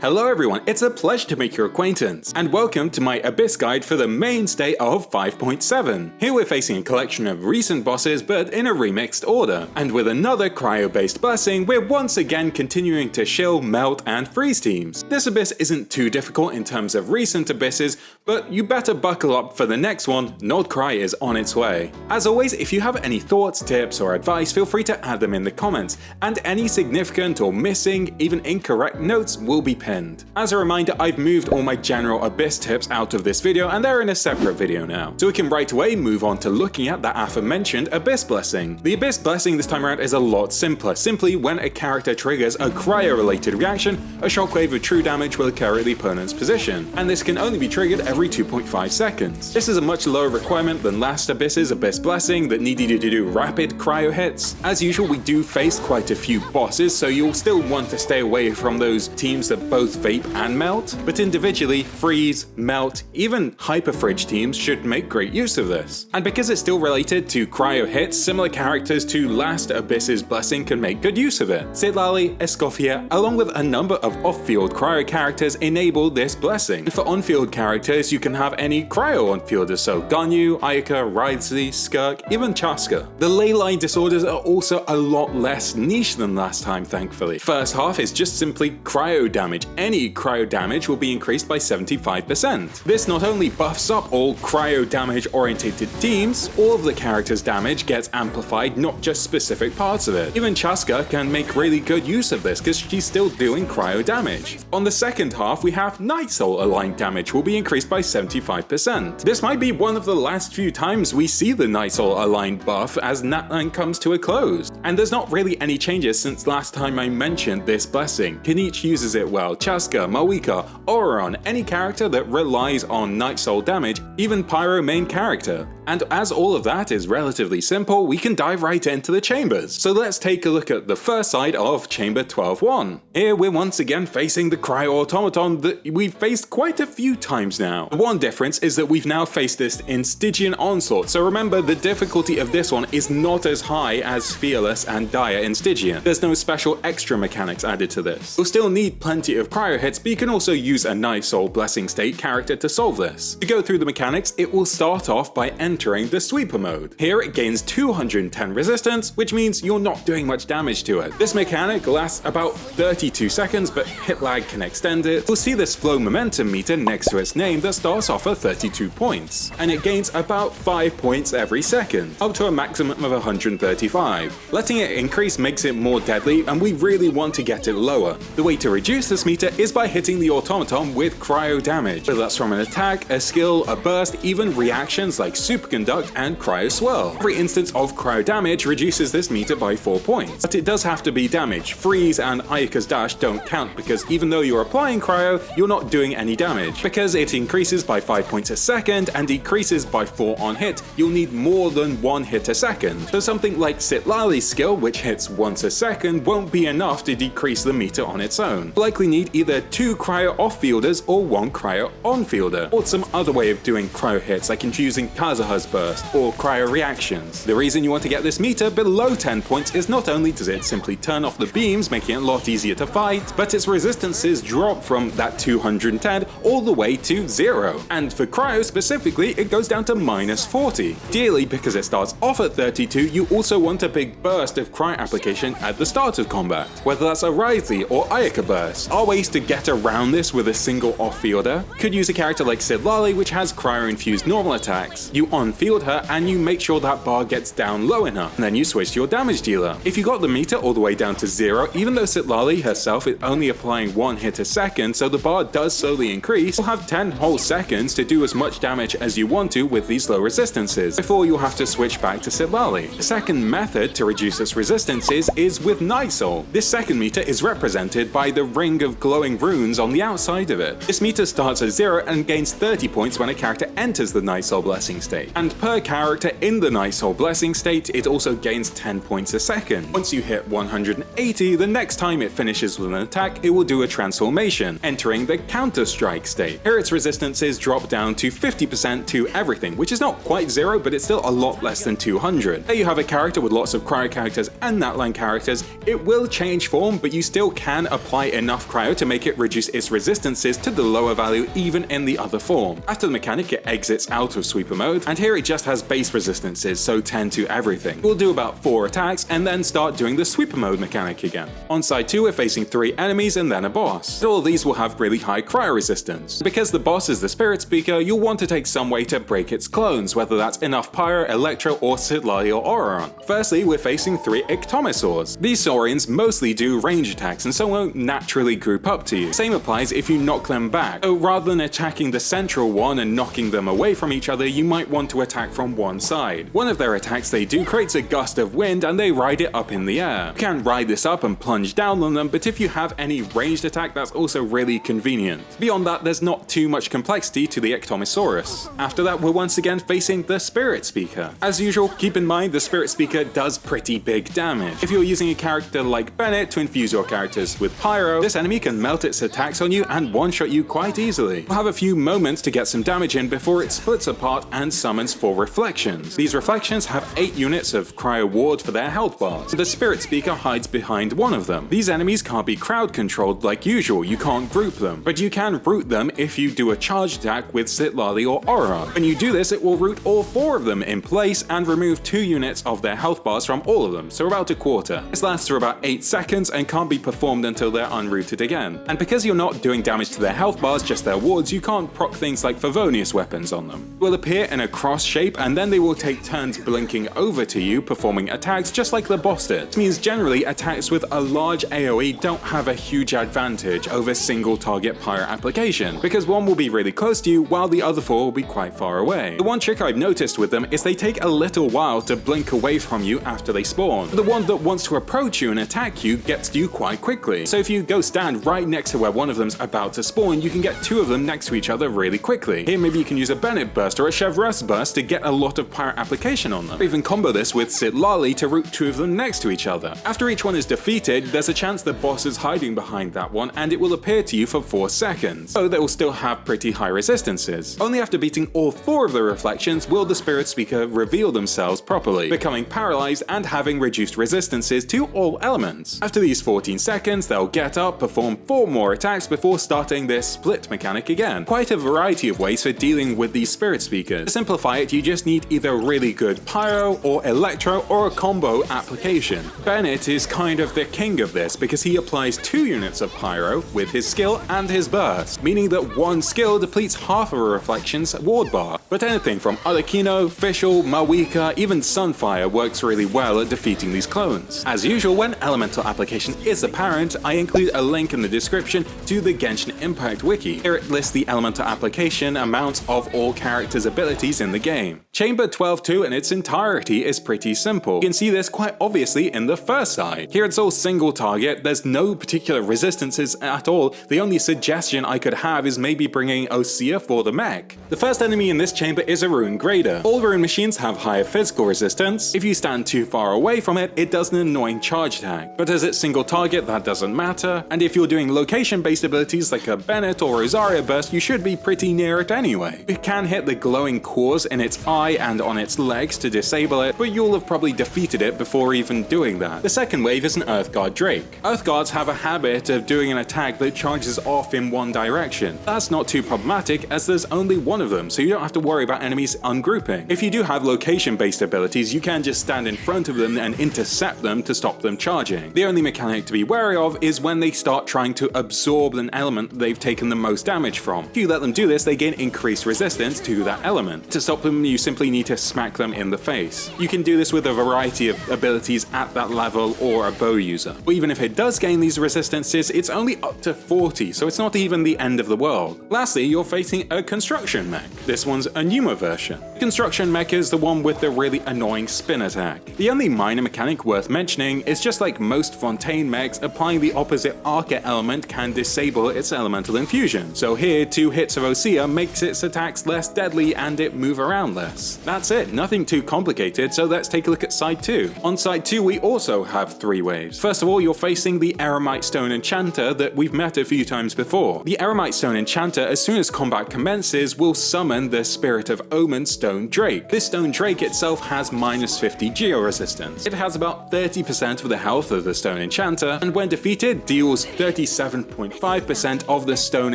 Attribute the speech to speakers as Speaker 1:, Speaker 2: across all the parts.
Speaker 1: Hello everyone, it's a pleasure to make your acquaintance, and welcome to my Abyss guide for the mainstay of 5.7. Here we're facing a collection of recent bosses but in a remixed order, and with another cryo-based blessing, we're once again continuing to shill, melt, and freeze teams. This Abyss isn't too difficult in terms of recent Abysses, but you better buckle up for the next one. Nod-Krai is on its way. As always, if you have any thoughts, tips, or advice, feel free to add them in the comments, and any significant or missing, even incorrect notes will be pinned. As a reminder, I've moved all my general Abyss tips out of this video and they're in a separate video now. So we can right away move on to looking at that aforementioned Abyss blessing. The Abyss blessing this time around is a lot simpler. Simply, when a character triggers a cryo-related reaction, a shockwave of true damage will occur at the opponent's position, and this can only be triggered every 2.5 seconds. This is a much lower requirement than last Abyss's Abyss blessing that needed you to do rapid cryo hits. As usual, we do face quite a few bosses, so you'll still want to stay away from those teams that both vape and melt, but individually, freeze, melt, even hyper-fridge teams should make great use of this. And because it's still related to cryo hits, similar characters to last Abyss's blessing can make good use of it. Citlali, Escoffier, along with a number of off-field cryo characters enable this blessing. And for on-field characters, you can have any cryo on-fielders, so Ganyu, Ayaka, Raidsley, Skirk, even Chaska. The Ley Line Disorders are also a lot less niche than last time, thankfully. First half is just simply cryo damage. Any cryo damage will be increased by 75%. This not only buffs up all cryo damage orientated teams, all of the character's damage gets amplified, not just specific parts of it. Even Chaska can make really good use of this because she's still doing cryo damage. On the second half, we have Night Soul aligned damage will be increased by 75%. This might be one of the last few times we see the Night Soul aligned buff as Natline comes to a close. And there's not really any changes since last time I mentioned this blessing. Kinich uses it well, Chaska, mavuika, Oreron, any character that relies on Night Soul damage, even Pyro main character. And as all of that is relatively simple, we can dive right into the chambers. So let's take a look at the first side of Chamber 12-1. Here we're once again facing the Cryo Automaton that we've faced quite a few times now. The one difference is that we've now faced this in Stygian Onslaught, so remember the difficulty of this one is not as high as Fearless and Dire in Stygian. There's no special extra mechanics added to this. You'll still need plenty of cryo hits, but you can also use a Night Soul Blessing State character to solve this. To go through the mechanics, it will start off by entering the sweeper mode. Here it gains 210 resistance, which means you're not doing much damage to it. This mechanic lasts about 32 seconds, but hit lag can extend it. You'll see this flow momentum meter next to its name that starts off at 32 points, and it gains about 5 points every second, up to a maximum of 135. Letting it increase makes it more deadly, and we really want to get it lower. The way to reduce this meter is by hitting the automaton with cryo damage, whether that's from an attack, a skill, a burst, even reactions like superconduct and cryo swirl. Every instance of cryo damage reduces this meter by 4 points, but it does have to be damage. Freeze and Ayaka's dash don't count because even though you're applying cryo, you're not doing any damage. Because it increases by 5 points a second and decreases by 4 on hit, you'll need more than 1 hit a second. So something like Citlali's skill, which hits once a second, won't be enough to decrease the meter on its own. You'll likely need either 2 cryo off-fielders or 1 cryo on-fielder, or some other way of doing cryo hits like using Kazuha's burst or cryo reactions. The reason you want to get this meter below 10 points is not only does it simply turn off the beams, making it a lot easier to fight, but its resistances drop from that 210 all the way to 0. And for cryo specifically, it goes down to -40. Ideally, because it starts off at 32, you also want a big burst of cryo application at the start of combat, whether that's a Raidsley or Ayaka burst. Our ways to get around this with a single off-fielder could use a character like Citlali, which has cryo-infused normal attacks. You on-field her and you make sure that bar gets down low enough, and then you switch to your damage dealer. If you got the meter all the way down to 0, even though Citlali herself is only applying 1 hit a second, so the bar does slowly increase, you'll have 10 whole seconds to do as much damage as you want to with these low resistances, before you'll have to switch back to Citlali. The second method to reduce its resistances is with Night Soul. This second meter is represented by the ring of glowing runes on the outside of it. This meter starts at 0 and gains 30 points when a character enters the Night Soul Blessing state, and per character in the Night Soul Blessing state, it also gains 10 points a second. Once you hit 180, the next time it finishes with an attack, it will do a transformation, entering the Counter Strike state. Here its resistances drop down to 50% to everything, which is not quite 0, but it's still a lot less than 200. There you have a character with lots of cryo characters and Natline characters. It will change form, but you still can apply enough cryo Cryo to make it reduce its resistances to the lower value even in the other form. After the mechanic, it exits out of sweeper mode, and here it just has base resistances, so 10 to everything. We'll do about 4 attacks and then start doing the sweeper mode mechanic again. On side 2 we're facing 3 enemies and then a boss. All of these will have really high cryo resistance. Because the boss is the Spiritspeaker, you'll want to take some way to break its clones, whether that's enough pyro, electro, or Sitlali or Auron. Firstly, we're facing 3 ectomosaurs. These saurians mostly do range attacks and so won't naturally group up to you. Same applies if you knock them back, so rather than attacking the central one and knocking them away from each other, you might want to attack from one side. One of their attacks they do creates a gust of wind and they ride it up in the air. You can ride this up and plunge down on them, but if you have any ranged attack, that's also really convenient. Beyond that, there's not too much complexity to the Ectomosaurus. After that, we're once again facing the Spiritspeaker. As usual, keep in mind the Spiritspeaker does pretty big damage. If you're using a character like Bennett to infuse your characters with pyro, this enemy can melt its attacks on you and one-shot you quite easily. You'll have a few moments to get some damage in before it splits apart and summons 4 reflections. These reflections have 8 units of cryo ward for their health bars. The Spiritspeaker hides behind one of them. These enemies can't be crowd controlled like usual, you can't group them, but you can root them if you do a charge attack with Sitlali or Auron. When you do this, it will root all 4 of them in place and remove 2 units of their health bars from all of them, so about a quarter. This lasts for about 8 seconds and can't be performed until they're unrooted again. And because you're not doing damage to their health bars, just their wards, you can't proc things like Favonius weapons on them. Will appear in a cross shape and then they will take turns blinking over to you, performing attacks just like the boss did. This means generally attacks with a large AoE don't have a huge advantage over single target pyro application, because one will be really close to you while the other 4 will be quite far away. The one trick I've noticed with them is they take a little while to blink away from you after they spawn. The one that wants to approach you and attack you gets to you quite quickly, so if you go stand right next to where one of them's about to spawn, you can get 2 of them next to each other really quickly. Here maybe you can use a Bennett burst or a Chevreuse burst to get a lot of pyro application on them, or even combo this with Sitlali to root 2 of them next to each other. After each one is defeated, there's a chance the boss is hiding behind that one and it will appear to you for 4 seconds, so they will still have pretty high resistances. Only after beating all 4 of the reflections will the Spiritspeaker reveal themselves properly, becoming paralyzed and having reduced resistances to all elements. After these 14 seconds, they'll get up, perform 4 more attacks before starting their split mechanic again. Quite a variety of ways for dealing with these Spiritspeakers. To simplify it, you just need either really good pyro or electro or a combo application. Bennett is kind of the king of this because he applies 2 units of pyro with his skill and his burst, meaning that one skill depletes half of a reflection's ward bar. But anything from Arlecchino, Fischl, mavuika, even Sunfire works really well at defeating these clones. As usual, when elemental application is apparent, I include a link in the description to the Genshin Impact wiki. Here it lists the elemental application amounts of all characters' abilities in the game. Chamber 12-2 in its entirety is pretty simple. You can see this quite obviously in the first side. Here it's all single target, there's no particular resistances at all. The only suggestion I could have is maybe bringing Osea for the mech. The first enemy in this chamber is a Rune Grader. All Rune machines have higher physical resistance. If you stand too far away from it, it does an annoying charge attack. But as it's single target, that doesn't matter. And if you're doing location-based abilities like a Bennett or Rosaria burst, you should be pretty near it anyway. You can hit the glowing cores in its eye and on its legs to disable it, but you'll have probably defeated it before even doing that. The second wave is an Earthguard Drake. Earthguards have a habit of doing an attack that charges off in one direction. That's not too problematic as there's only one of them, so you don't have to worry about enemies ungrouping. If you do have location-based abilities, you can just stand in front of them and intercept them to stop them charging. The only mechanic to be wary of is when they start trying to absorb an element they've taken the most damage from. If you let them do this, they gain increased resistance to that element. To stop them, you simply need to smack them in the face. You can do this with a variety of abilities at that level or a bow user. But even if it does gain these resistances, it's only up to 40, so it's not even the end of the world. Lastly, you're facing a Construction Mek. This one's a Numa version. Construction Mek is the one with the really annoying spin attack. The only minor mechanic worth mentioning is just like most Fontaine mechs, applying the opposite Arca element can disable its elemental infusion. So here, 2 hits of Osea makes its attacks less deadly and it move around less. That's it, nothing too complicated, so let's take a look at side 2. On side 2 we also have 3 waves. First of all, you're facing the Eremite Stone Enchanter that we've met a few times before. The Eremite Stone Enchanter, as soon as combat commences, will summon the Spirit of Omen Stone Drake. This Stone Drake itself has minus 50 geo resistance. It has about 30% of the health of the Stone Enchanter, and when defeated, deals 30 37.5% of the Stone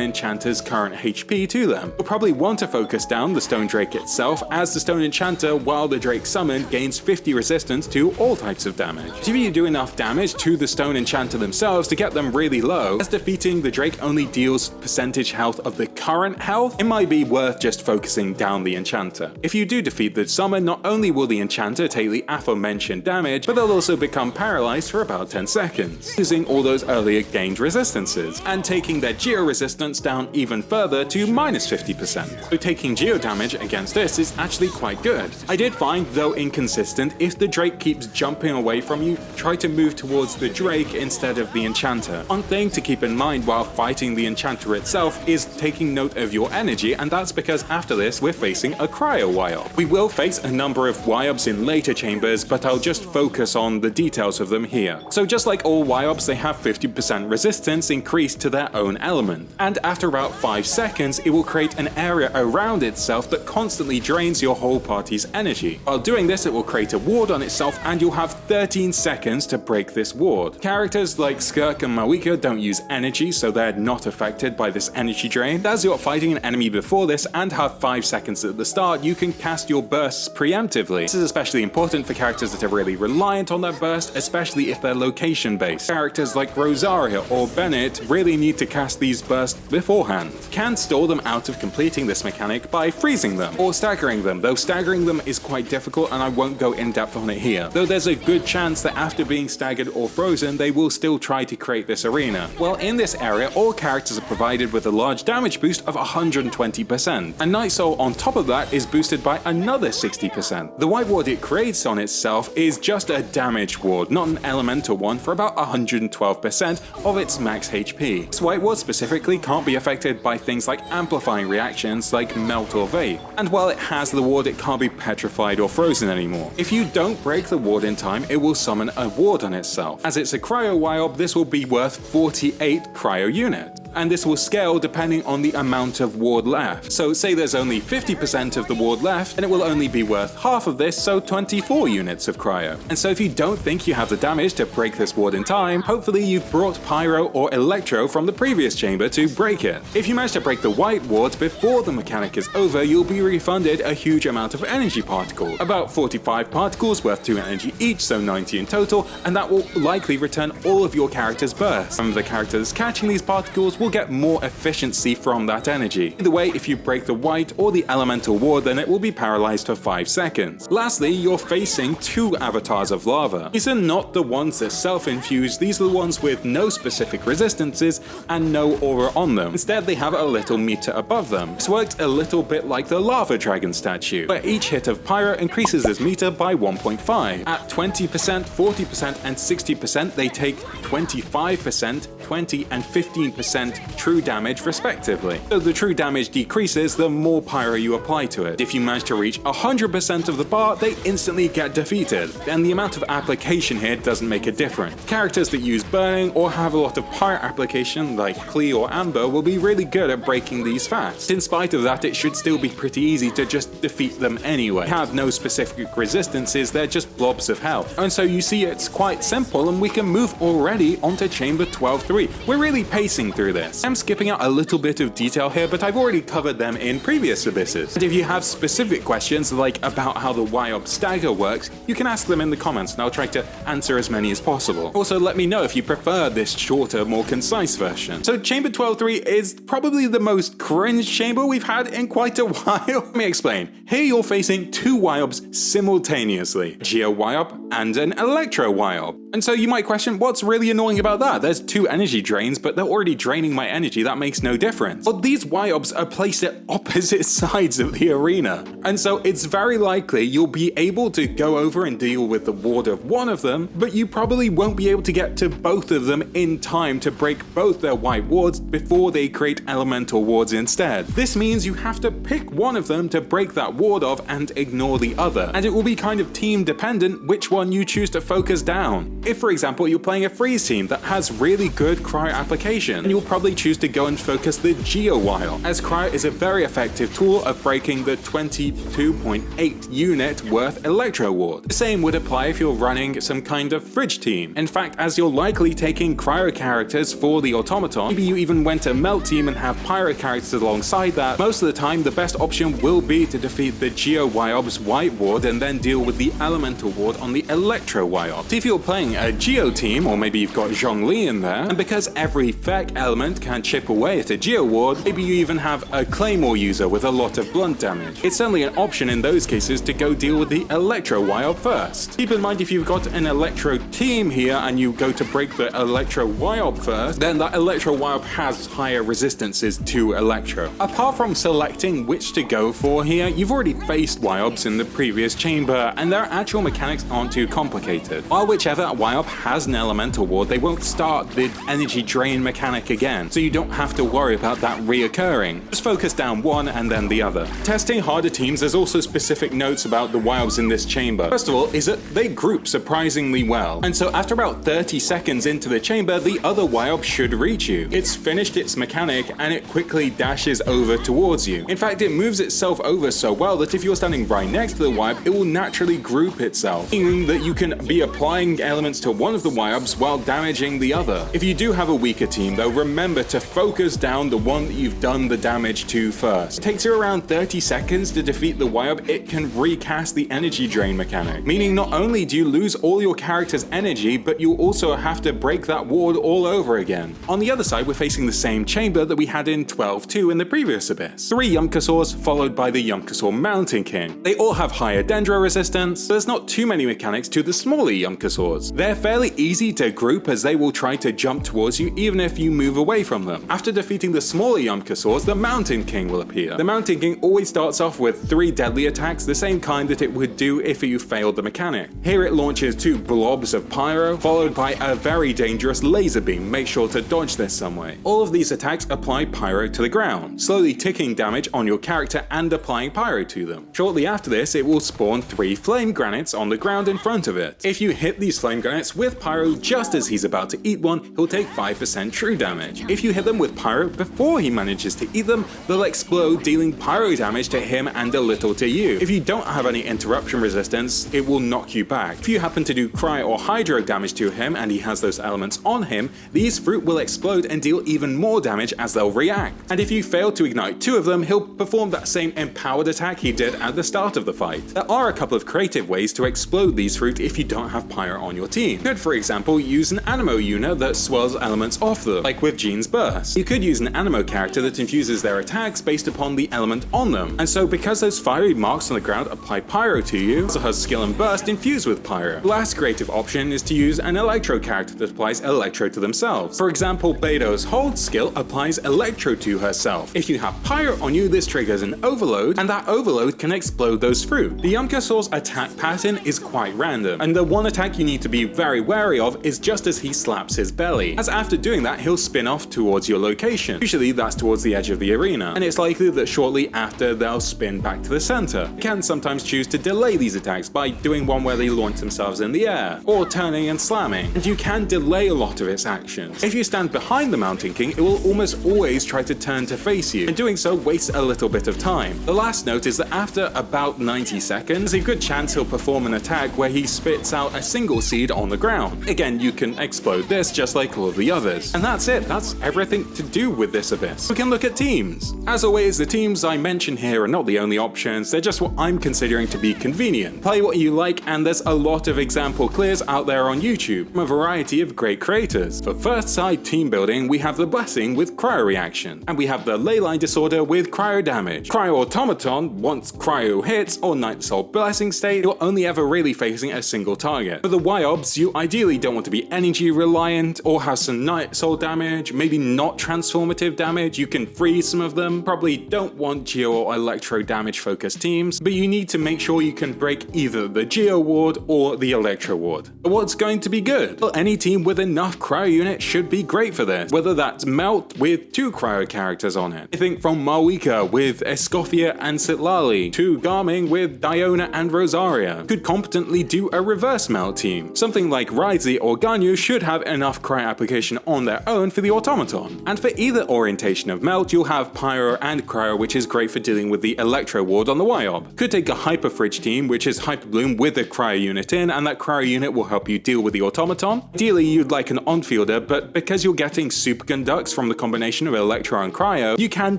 Speaker 1: Enchanter's current HP to them. You'll probably want to focus down the Stone Drake itself, as the Stone Enchanter, while the Drake summoned, gains 50 resistance to all types of damage. If you do enough damage to the Stone Enchanter themselves to get them really low, as defeating the Drake only deals percentage health of the current health, it might be worth just focusing down the Enchanter. If you do defeat the summon, not only will the Enchanter take the aforementioned damage, but they'll also become paralyzed for about 10 seconds, losing all those earlier gained resistances, and taking their Geo resistance down even further to minus 50%. So taking Geo damage against this is actually quite good. I did find, though inconsistent, if the Drake keeps jumping away from you, try to move towards the Drake instead of the Enchanter. One thing to keep in mind while fighting the Enchanter itself is taking note of your energy, and that's because after this we're facing a Cryo Wayob. We will face a number of Wayobs in later chambers, but I'll just focus on the details of them here. So just like all Wayobs, they have 50% resistance increased to their own element, and after about 5 seconds it will create an area around itself that constantly drains your whole party's energy. While doing this, it will create a ward on itself, and you'll have 13 seconds to break this ward. Characters like Skirk and Mavuika don't use energy, so they're not affected by this energy drain. As you're fighting an enemy before this and have 5 seconds at the start, you can cast your bursts preemptively. This is especially important for characters that are really reliant on that burst, especially if they're location based. Characters like Rosaria or Bennett really need to cast these bursts beforehand. You can stall them out of completing this mechanic by freezing them or staggering them, though staggering them is quite difficult and I won't go in depth on it here, though there's a good chance that after being staggered or frozen they will still try to create this arena. Well, in this area all characters are provided with a large damage boost of 120%, and Night Soul on top of that is boosted by another 60%. The white ward it creates on itself is just a damage ward, not an elemental one, for about 112% of its max HP. This white ward specifically can't be affected by things like amplifying reactions like melt or vape, and while it has the ward it can't be petrified or frozen anymore. If you don't break the ward in time, it will summon a ward on itself. As it's a Cryo Wayob, this will be worth 48 Cryo units, and this will scale depending on the amount of ward left. So say there's only 50% of the ward left, and it will only be worth half of this, so 24 units of cryo. And so if you don't think you have the damage to break this ward in time, hopefully you've brought Pyro or Electro from the previous chamber to break it. If you manage to break the white ward before the mechanic is over, you'll be refunded a huge amount of energy particles, about 45 particles worth 2 energy each, so 90 in total, and that will likely return all of your character's bursts. Some of the characters catching these particles will get more efficiency from that energy. Either way, if you break the white or the elemental ward, then it will be paralyzed for 5 seconds. Lastly, you're facing 2 avatars of lava. These are not the ones that self-infuse, these are the ones with no specific resistances and no aura on them. Instead, they have a little meter above them. This works a little bit like the lava dragon statue, where each hit of pyro increases this meter by 1.5. At 20%, 40% and 60%, they take 25%, 20 and 15% true damage respectively. So the true damage decreases the more pyro you apply to it. If you manage to reach 100% of the bar, they instantly get defeated, and the amount of application here doesn't make a difference. Characters that use burning or have a lot of pyro application like Klee or Amber will be really good at breaking these fast. In spite of that, it should still be pretty easy to just defeat them anyway. They have no specific resistances, they're just blobs of health. And so you see it's quite simple, and we can move already onto Chamber 12-3. We're really pacing through this. I'm skipping out a little bit of detail here, but I've already covered them in previous abysses. And if you have specific questions like about how the Wayob stagger works, you can ask them in the comments and I'll try to answer as many as possible. Also, let me know if you prefer this shorter, more concise version. So Chamber 12-3 is probably the most cringe chamber we've had in quite a while. Let me explain. Here you're facing 2 Wayobs simultaneously, Geo Wayob and an Electro Wayob. And so you might question, what's really annoying about that? There's 2 energy drains, but they're already draining my energy, that makes no difference. Well, these Wayobs are placed at opposite sides of the arena, and so it's very likely you'll be able to go over and deal with the ward of one of them, but you probably won't be able to get to both of them in time to break both their white wards before they create elemental wards instead. This means you have to pick one of them to break that ward of and ignore the other, and it will be kind of team dependent which one you choose to focus down. If, for example, you're playing a freeze team that has really good with cryo application, and you'll probably choose to go and focus the Geo Wayob, as cryo is a very effective tool of breaking the 22.8 unit worth Electro Ward. The same would apply if you're running some kind of fridge team. In fact, as you're likely taking cryo characters for the automaton, maybe you even went a melt team and have pyro characters alongside that, most of the time the best option will be to defeat the Geo Wayob's White Ward and then deal with the Elemental Ward on the Electro Wayob. So if you're playing a Geo team, or maybe you've got Zhongli in there, and because every Fek element can chip away at a Geo Ward, maybe you even have a Claymore user with a lot of blunt damage. It's certainly an option in those cases to go deal with the Electro Wayob first. Keep in mind, if you've got an Electro team here and you go to break the Electro Wayob first, then that Electro Wayob has higher resistances to Electro. Apart from selecting which to go for here, you've already faced Wayobs in the previous chamber, and their actual mechanics aren't too complicated. While whichever Wayob has an Elemental Ward, they won't start the energy drain mechanic again, so you don't have to worry about that reoccurring. Just focus down one and then the other. Testing harder teams, there's also specific notes about the Wayobs in this chamber. First of all, is that they group surprisingly well, and so after about 30 seconds into the chamber, the other Wayob should reach you. It's finished its mechanic and it quickly dashes over towards you. In fact, it moves itself over so well that if you're standing right next to the Wayob, it will naturally group itself, meaning that you can be applying elements to one of the Wayobs while damaging the other. If you do have a weaker team though, remember to focus down the one that you've done the damage to first. It takes you around 30 seconds to defeat the Wayob. It can recast the energy drain mechanic, meaning not only do you lose all your character's energy, but you also have to break that ward all over again. On the other side, we're facing the same chamber that we had in 12-2 in the previous Abyss. 3 Yumkasaurs followed by the Yumkasaur Mountain King. They all have higher Dendro resistance, but there's not too many mechanics to the smaller Yumkasaurs. They're fairly easy to group as they will try to jump towards you even if you move away from them. After defeating the smaller Yumkasaurs, the Mountain King will appear. The Mountain King always starts off with 3 deadly attacks, the same kind that it would do if you failed the mechanic. Here it launches 2 blobs of pyro, followed by a very dangerous laser beam. Make sure to dodge this some way. All of these attacks apply pyro to the ground, slowly ticking damage on your character and applying pyro to them. Shortly after this, it will spawn 3 flame granites on the ground in front of it. If you hit these flame granites with pyro just as he's about to eat one, he'll take 5% true damage. If you hit them with pyro before he manages to eat them, they'll explode, dealing pyro damage to him and a little to you. If you don't have any interruption resistance, it will knock you back. If you happen to do cryo or hydro damage to him and he has those elements on him, these fruit will explode and deal even more damage as they'll react. And if you fail to ignite 2 of them, he'll perform that same empowered attack he did at the start of the fight. There are a couple of creative ways to explode these fruit if you don't have pyro on your team. You could, for example, use an Animo unit that swirls elements off them, like with Jean's Burst. You could use an Animo character that infuses their attacks based upon the element on them, and so because those fiery marks on the ground apply pyro to you, also has skill and burst infused with pyro. The last creative option is to use an Electro character that applies Electro to themselves. For example, Beidou's Hold skill applies Electro to herself. If you have pyro on you, this triggers an overload, and that overload can explode those fruit. The Yumkasaur's attack pattern is quite random, and the one attack you need to be very wary of is just as he slaps his belly, as after doing that he'll spin off towards your location. Usually that's towards the edge of the arena, and it's likely that shortly after they'll spin back to the center. You can sometimes choose to delay these attacks by doing one where they launch themselves in the air, or turning and slamming, and you can delay a lot of its actions. If you stand behind the Mountain King, it will almost always try to turn to face you, and doing so wastes a little bit of time. The last note is that after about 90 seconds, there's a good chance he'll perform an attack where he spits out a single seed on the ground. Again, you can explode this just like all of the others. And that's it, that's everything to do with this Abyss. We can look at teams. As always, the teams I mention here are not the only options, they're just what I'm considering to be convenient. Play what you like, and there's a lot of example clears out there on YouTube from a variety of great creators. For first side team building, we have the Blessing with Cryo Reaction, and we have the Ley Line Disorder with Cryo Damage. Cryo Automaton, once Cryo hits or Night Soul Blessing state, you're only ever really facing a single target. For the Wayobs, you ideally don't want to be energy reliant or have some Night Soul damage, maybe not transformative damage, you can freeze some of them. Probably don't want Geo or Electro damage focused teams, but you need to make sure you can break either the Geo ward or the Electro ward. But what's going to be good? Well, any team with enough cryo units should be great for this, whether that's Melt with 2 cryo characters on it. I think from Mavuika with Escoffia and Sitlali to Garming with Diona and Rosaria could competently do a reverse Melt team. Something like Raizi or Ganyu should have enough cryo application on their own for the Automaton. And for either orientation of melt, you'll have Pyro and Cryo, which is great for dealing with the Electro Ward on the Wayob. Could take a Hyper Fridge team, which is Hyper Bloom with a Cryo unit in, and that Cryo unit will help you deal with the Automaton. Ideally, you'd like an on-fielder, but because you're getting Superconducts from the combination of Electro and Cryo, you can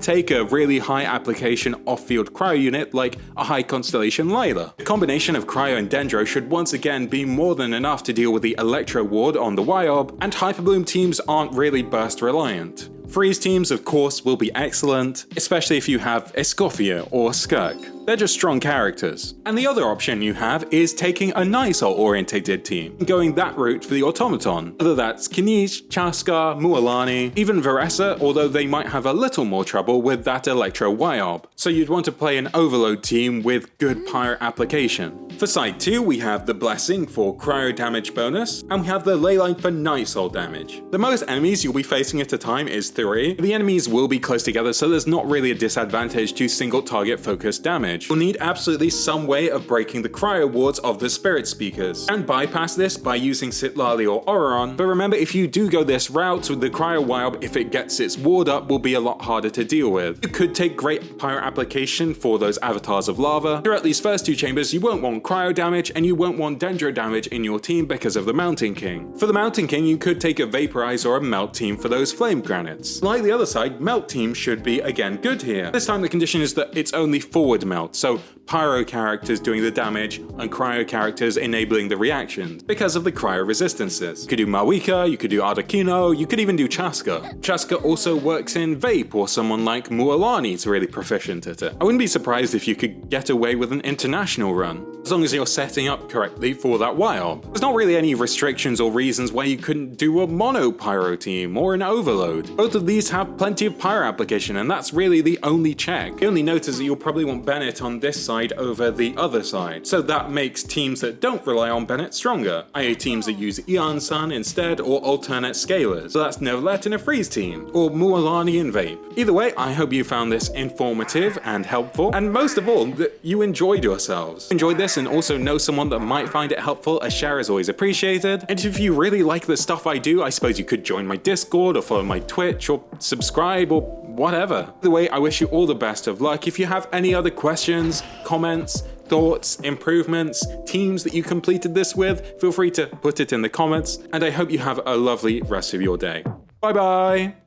Speaker 1: take a really high application off-field Cryo unit like a High Constellation Layla. The combination of Cryo and Dendro should once again be more than enough to deal with the Electro Ward on the Wayob, and Hyper Bloom teams aren't really burst reliant. Freeze teams, of course, will be excellent, especially if you have Escoffier or Skirk. They're just strong characters. And the other option you have is taking a Nisol orientated team, and going that route for the Automaton. Whether that's Knish, Chaskar, Mualani, even Veressa, although they might have a little more trouble with that Electro Wayob. So you'd want to play an Overload team with good Pyro application. For side 2, we have the Blessing for Cryo damage bonus, and we have the Ley Line for Nisol damage. The most enemies you'll be facing at a time is 3. The enemies will be close together, so there's not really a disadvantage to single target focused damage. You'll need absolutely some way of breaking the Cryo wards of the Spiritspeakers, and bypass this by using Sitlali or Oreron, but remember, if you do go this route with the Cryo Wayob, if it gets its ward up, will be a lot harder to deal with. You could take great Pyro application for those Avatars of Lava. Throughout these first 2 chambers, you won't want Cryo damage, and you won't want Dendro damage in your team because of the Mountain King. For the Mountain King, you could take a Vaporize or a Melt team for those Flame Granites. Like the other side, Melt team should be again good here. This time the condition is that it's only forward melt, so Pyro characters doing the damage and Cryo characters enabling the reactions because of the Cryo resistances. You could do Mavuika, you could do Arduino, you could even do Chaska. Chaska also works in Vape, or someone like Mualani is really proficient at it. I wouldn't be surprised if you could get away with an international run, as long as you're setting up correctly for that Wayob. There's not really any restrictions or reasons why you couldn't do a mono Pyro team or an Overload. Both of these have plenty of Pyro application, and that's really the only check. The only note is that you'll probably want Bennett on this side over the other side, so that makes teams that don't rely on Bennett stronger, i.e. teams that use Eon Sun instead, or alternate scalers. So that's Neverlet in a Freeze team, or Mualani in Vape. Either way, I hope you found this informative and helpful, and most of all, that you enjoyed yourselves. Enjoyed this and also know someone that might find it helpful, a share is always appreciated. And if you really like the stuff I do, I suppose you could join my Discord or follow my Twitch or subscribe or whatever. Either way, I wish you all the best of luck. If you have any other questions, comments, thoughts, improvements, teams that you completed this with, feel free to put it in the comments, and I hope you have a lovely rest of your day. Bye bye!